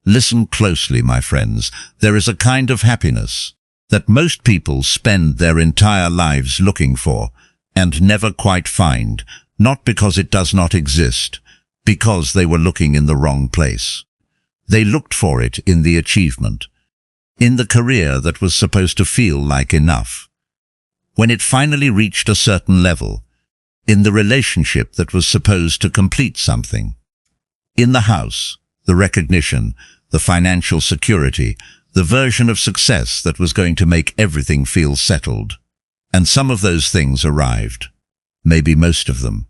Listen closely, my friends. There is a kind of happiness that most people spend their entire lives looking for and never quite find, not because it does not exist, because they were looking in the wrong place. They looked for it in the achievement, in the career that was supposed to feel like enough. When it finally reached a certain level, in the relationship that was supposed to complete something, in the house, the recognition, the financial security, the version of success that was going to make everything feel settled. And some of those things arrived, maybe most of them,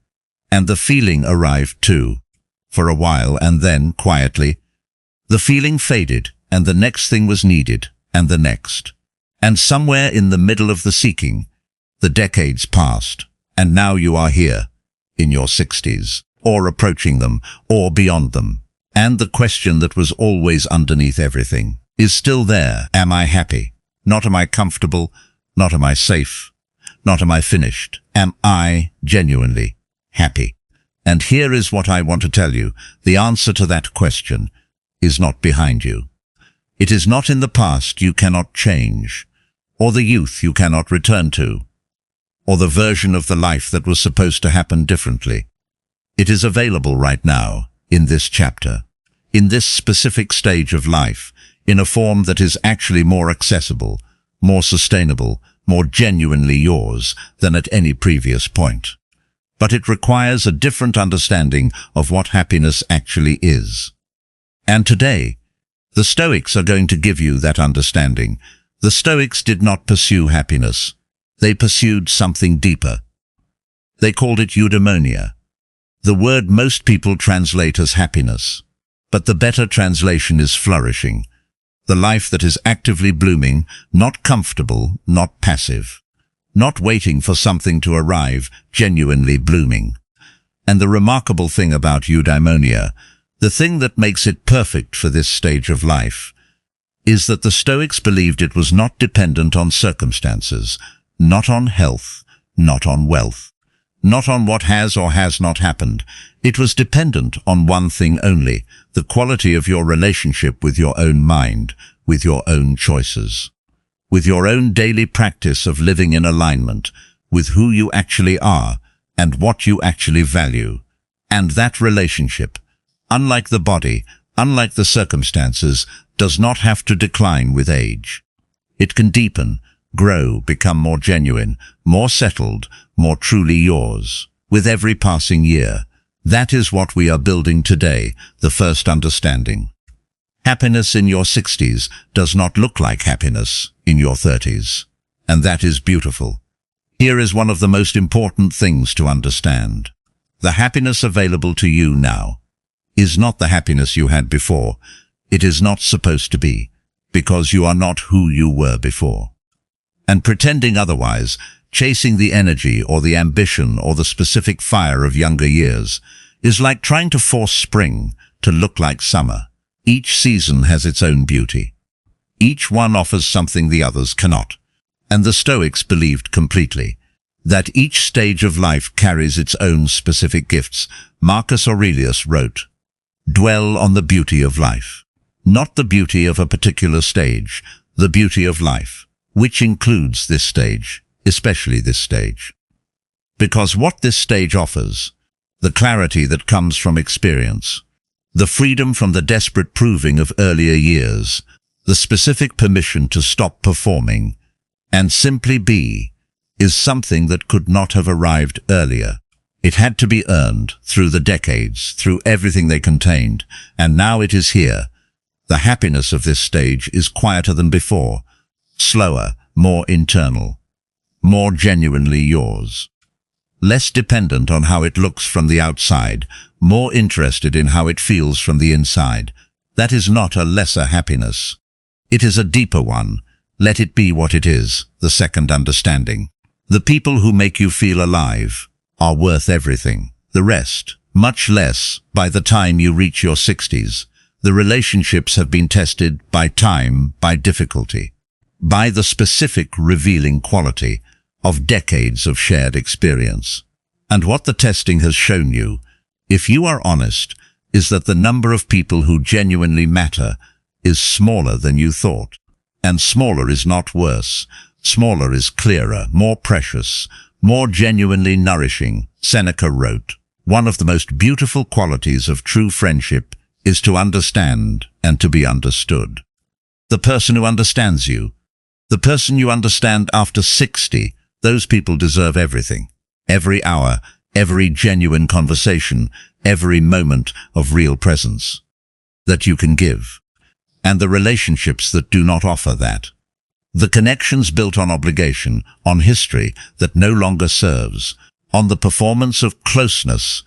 and the feeling arrived too, for a while, and then, quietly, the feeling faded, and the next thing was needed, and the next. And somewhere in the middle of the seeking, the decades passed, and now you are here, in your 60s, or approaching them, or beyond them. And the question that was always underneath everything is still there. Am I happy? Not am I comfortable? Not am I safe? Not am I finished? Am I genuinely happy? And here is what I want to tell you. The answer to that question is not behind you. It is not in the past you cannot change, or the youth you cannot return to, or the version of the life that was supposed to happen differently. It is available right now, in this chapter, in this specific stage of life, in a form that is actually more accessible, more sustainable, more genuinely yours than at any previous point. But it requires a different understanding of what happiness actually is. And today, the Stoics are going to give you that understanding. The Stoics did not pursue happiness. They pursued something deeper. They called it eudaimonia. The word most people translate as happiness, but the better translation is flourishing. The life that is actively blooming, not comfortable, not passive, not waiting for something to arrive, genuinely blooming. And the remarkable thing about eudaimonia, the thing that makes it perfect for this stage of life, is that the Stoics believed it was not dependent on circumstances, not on health, not on wealth, not on what has or has not happened. It was dependent on one thing only, the quality of your relationship with your own mind, with your own choices, with your own daily practice of living in alignment with who you actually are and what you actually value. And that relationship, unlike the body, unlike the circumstances, does not have to decline with age. It can deepen, grow, become more genuine, more settled, more truly yours, with every passing year. That is what we are building today, the first understanding. Happiness in your 60s does not look like happiness in your 30s, and that is beautiful. Here is one of the most important things to understand. The happiness available to you now is not the happiness you had before. It is not supposed to be, because you are not who you were before. And pretending otherwise, chasing the energy or the ambition or the specific fire of younger years, is like trying to force spring to look like summer. Each season has its own beauty. Each one offers something the others cannot. And the Stoics believed completely that each stage of life carries its own specific gifts. Marcus Aurelius wrote, "Dwell on the beauty of life." Not the beauty of a particular stage, the beauty of life, which includes this stage, especially this stage. Because what this stage offers, the clarity that comes from experience, the freedom from the desperate proving of earlier years, the specific permission to stop performing and simply be, is something that could not have arrived earlier. It had to be earned through the decades, through everything they contained, and now it is here. The happiness of this stage is quieter than before, slower, more internal, more genuinely yours. Less dependent on how it looks from the outside, more interested in how it feels from the inside. That is not a lesser happiness. It is a deeper one. Let it be what it is, the second understanding. The people who make you feel alive are worth everything. The rest, much less by the time you reach your 60s. The relationships have been tested by time, by difficulty, by the specific revealing quality of decades of shared experience. And what the testing has shown you, if you are honest, is that the number of people who genuinely matter is smaller than you thought. And smaller is not worse. Smaller is clearer, more precious, more genuinely nourishing. Seneca wrote, "One of the most beautiful qualities of true friendship is to understand and to be understood." The person who understands you, the person you understand after 60, those people deserve everything. Every hour, every genuine conversation, every moment of real presence that you can give. And the relationships that do not offer that. The connections built on obligation, on history that no longer serves, on the performance of closeness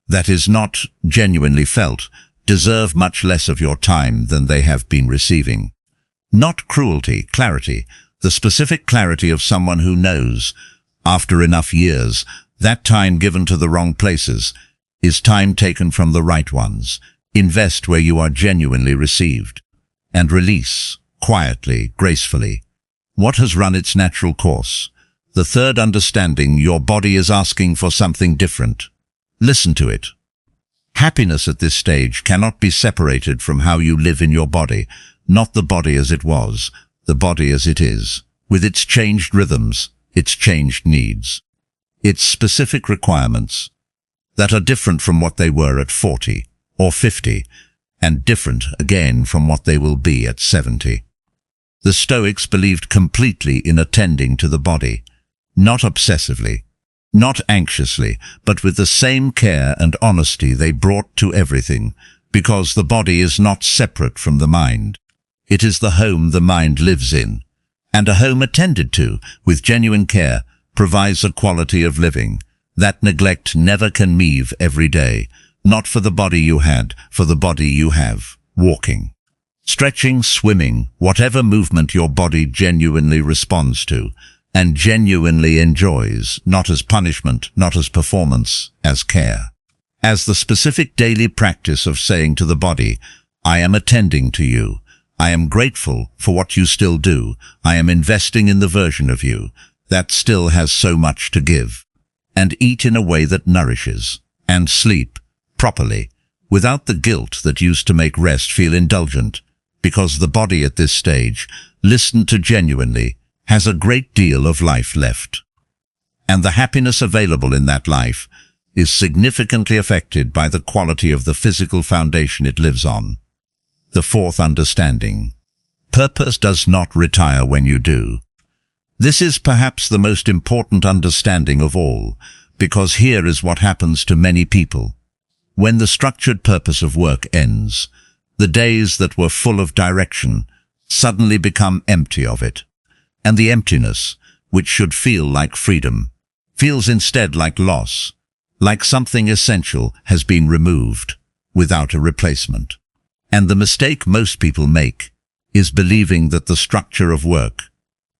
that is not genuinely felt, deserve much less of your time than they have been receiving. Not cruelty, clarity, the specific clarity of someone who knows, after enough years, that time given to the wrong places is time taken from the right ones. Invest where you are genuinely received. And release, quietly, gracefully, what has run its natural course. The third understanding, your body is asking for something different. Listen to it. Happiness at this stage cannot be separated from how you live in your body, not the body as it was, the body as it is, with its changed rhythms, its changed needs, its specific requirements that are different from what they were at 40 or 50, and different again from what they will be at 70. The Stoics believed completely in attending to the body, not obsessively, not anxiously, but with the same care and honesty they brought to everything, because the body is not separate from the mind. It is the home the mind lives in, and a home attended to with genuine care provides a quality of living that neglect never can meave every day. Not for the body you had, for the body you have. Walking, stretching, swimming, whatever movement your body genuinely responds to and genuinely enjoys, not as punishment, not as performance, as care. As the specific daily practice of saying to the body, I am attending to you. I am grateful for what you still do. I am investing in the version of you that still has so much to give. And eat in a way that nourishes. And sleep properly, without the guilt that used to make rest feel indulgent, because the body at this stage, listened to genuinely, has a great deal of life left. And the happiness available in that life is significantly affected by the quality of the physical foundation it lives on. The fourth understanding. Purpose does not retire when you do. This is perhaps the most important understanding of all, because here is what happens to many people. When the structured purpose of work ends, the days that were full of direction suddenly become empty of it. And the emptiness, which should feel like freedom, feels instead like loss, like something essential has been removed, without a replacement. And the mistake most people make is believing that the structure of work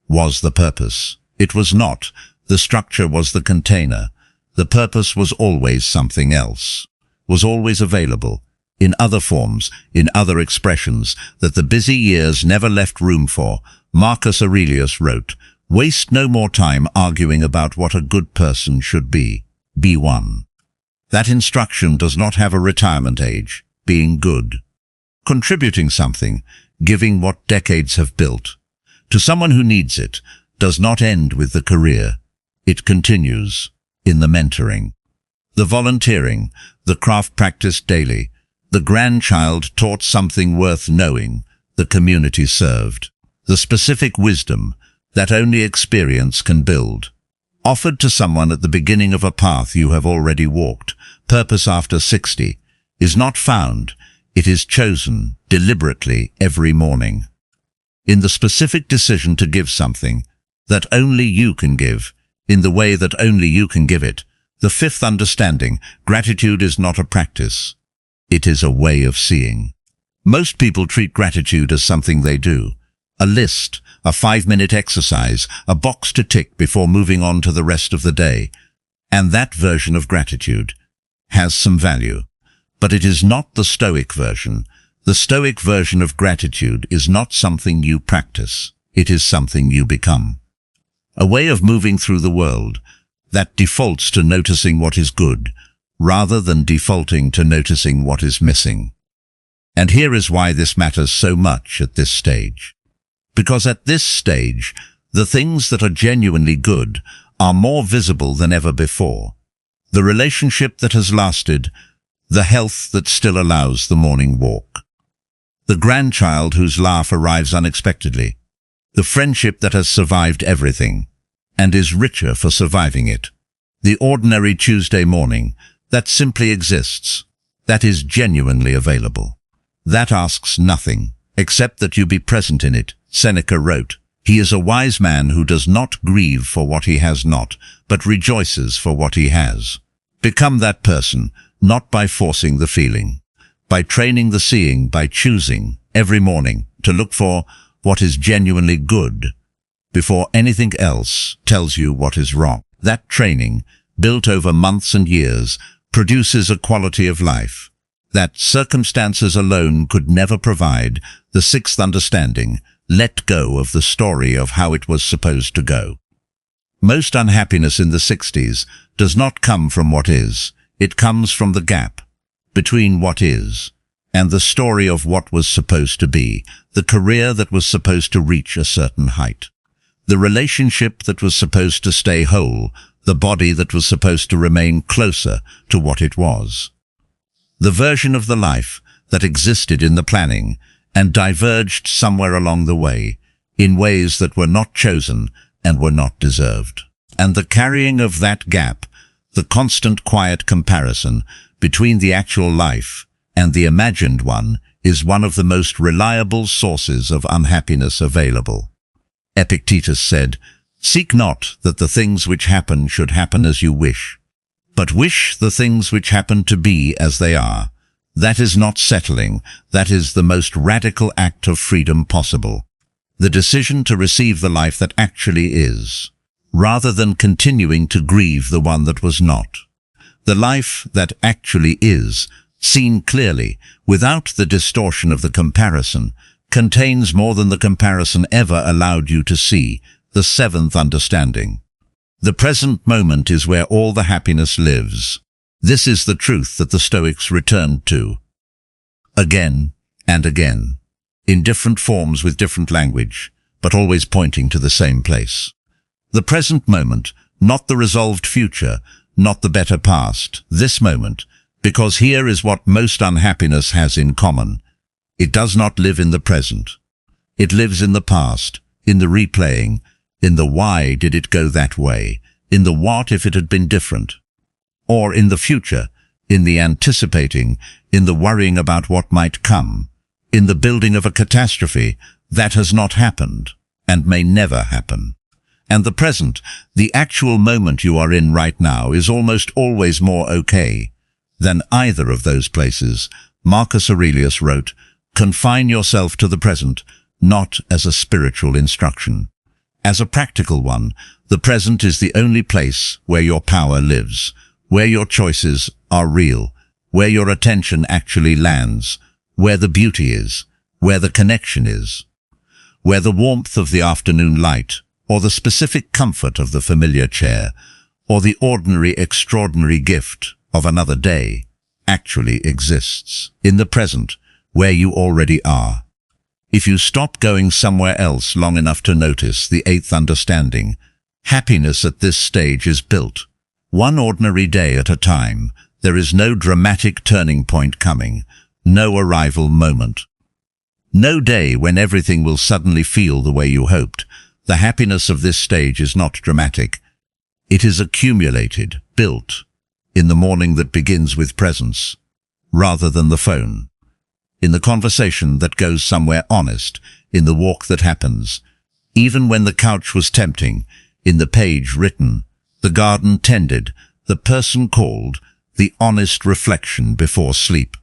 was the purpose. It was not. The structure was the container. The purpose was always something else, was always available, in other forms, in other expressions, that the busy years never left room for. Marcus Aurelius wrote, "Waste no more time arguing about what a good person should be. Be one." That instruction does not have a retirement age. Being good, contributing something, giving what decades have built, to someone who needs it, does not end with the career. It continues in the mentoring, the volunteering, the craft practiced daily, the grandchild taught something worth knowing, the community served, the specific wisdom that only experience can build, offered to someone at the beginning of a path you have already walked. Purpose after 60 is not found, it is chosen deliberately every morning. In the specific decision to give something that only you can give, in the way that only you can give it. The fifth understanding, gratitude is not a practice. It is a way of seeing. Most people treat gratitude as something they do, a list, a 5-minute exercise, a box to tick before moving on to the rest of the day. And that version of gratitude has some value. But it is not the Stoic version. The Stoic version of gratitude is not something you practice. It is something you become. A way of moving through the world that defaults to noticing what is good, rather than defaulting to noticing what is missing. And here is why this matters so much at this stage. Because at this stage, the things that are genuinely good are more visible than ever before. The relationship that has lasted, the health that still allows the morning walk, the grandchild whose laugh arrives unexpectedly, the friendship that has survived everything and is richer for surviving it, the ordinary Tuesday morning that simply exists, that is genuinely available, that asks nothing except that you be present in it. Seneca wrote, "He is a wise man who does not grieve for what he has not, but rejoices for what he has." Become that person, not by forcing the feeling, by training the seeing, by choosing every morning to look for what is genuinely good before anything else tells you what is wrong. That training, built over months and years, produces a quality of life that circumstances alone could never provide. The sixth understanding: let go of the story of how it was supposed to go. Most unhappiness in the 60s does not come from what is. It comes from the gap between what is and the story of what was supposed to be, the career that was supposed to reach a certain height, the relationship that was supposed to stay whole, the body that was supposed to remain closer to what it was, the version of the life that existed in the planning and diverged somewhere along the way in ways that were not chosen and were not deserved. And the carrying of that gap, the constant quiet comparison between the actual life and the imagined one, is one of the most reliable sources of unhappiness available. Epictetus said, "Seek not that the things which happen should happen as you wish, but wish the things which happen to be as they are." That is not settling. That is the most radical act of freedom possible. The decision to receive the life that actually is, rather than continuing to grieve the one that was not. The life that actually is, seen clearly, without the distortion of the comparison, contains more than the comparison ever allowed you to see. The seventh understanding: the present moment is where all the happiness lives. This is the truth that the Stoics returned to again and again, in different forms with different language, but always pointing to the same place. The present moment, not the resolved future, not the better past, this moment, because here is what most unhappiness has in common. It does not live in the present. It lives in the past, in the replaying, in the why did it go that way, in the what if it had been different, or in the future, in the anticipating, in the worrying about what might come, in the building of a catastrophe that has not happened and may never happen. And the present, the actual moment you are in right now, is almost always more okay than either of those places. Marcus Aurelius wrote, "Confine yourself to the present, not as a spiritual instruction. As a practical one, the present is the only place where your power lives, where your choices are real, where your attention actually lands, where the beauty is, where the connection is, where the warmth of the afternoon light, or the specific comfort of the familiar chair, or the ordinary extraordinary gift of another day actually exists. In the present, where you already are. If you stop going somewhere else long enough to notice the eighth understanding, happiness at this stage is built. One ordinary day at a time. There is no dramatic turning point coming, no arrival moment. No day when everything will suddenly feel the way you hoped. The happiness of this stage is not dramatic. It is accumulated, built, in the morning that begins with presence, rather than the phone. In the conversation that goes somewhere honest, in the walk that happens, even when the couch was tempting, in the page written, the garden tended, the person called, the honest reflection before sleep.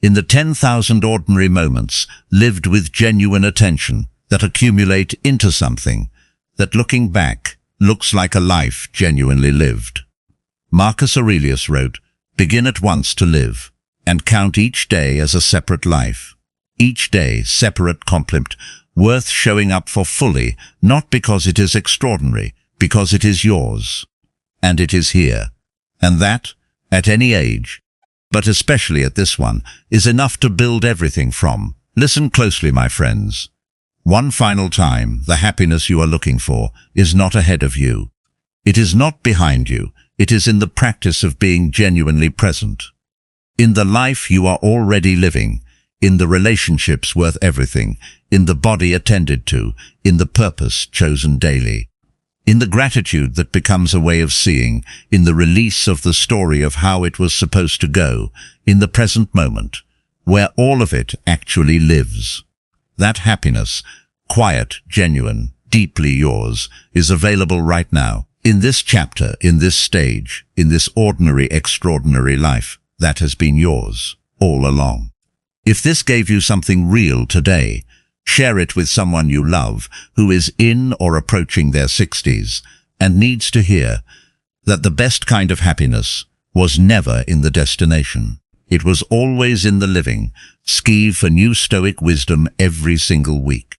In the 10,000 ordinary moments lived with genuine attention that accumulate into something that, looking back, looks like a life genuinely lived. Marcus Aurelius wrote, "Begin at once to live, and count each day as a separate life. Each day separate compliment, worth showing up for fully, not because it is extraordinary, because it is yours. And it is here. And that, at any age, but especially at this one, is enough to build everything from. Listen closely, my friends. One final time, the happiness you are looking for is not ahead of you. It is not behind you. It is in the practice of being genuinely present. In the life you are already living, in the relationships worth everything, in the body attended to, in the purpose chosen daily. In the gratitude that becomes a way of seeing, in the release of the story of how it was supposed to go, in the present moment, where all of it actually lives. That happiness, quiet, genuine, deeply yours, is available right now, in this chapter, in this stage, in this ordinary, extraordinary life that has been yours all along. If this gave you something real today, share it with someone you love who is in or approaching their 60s and needs to hear that the best kind of happiness was never in the destination. It was always in the living. Skive for new Stoic wisdom every single week.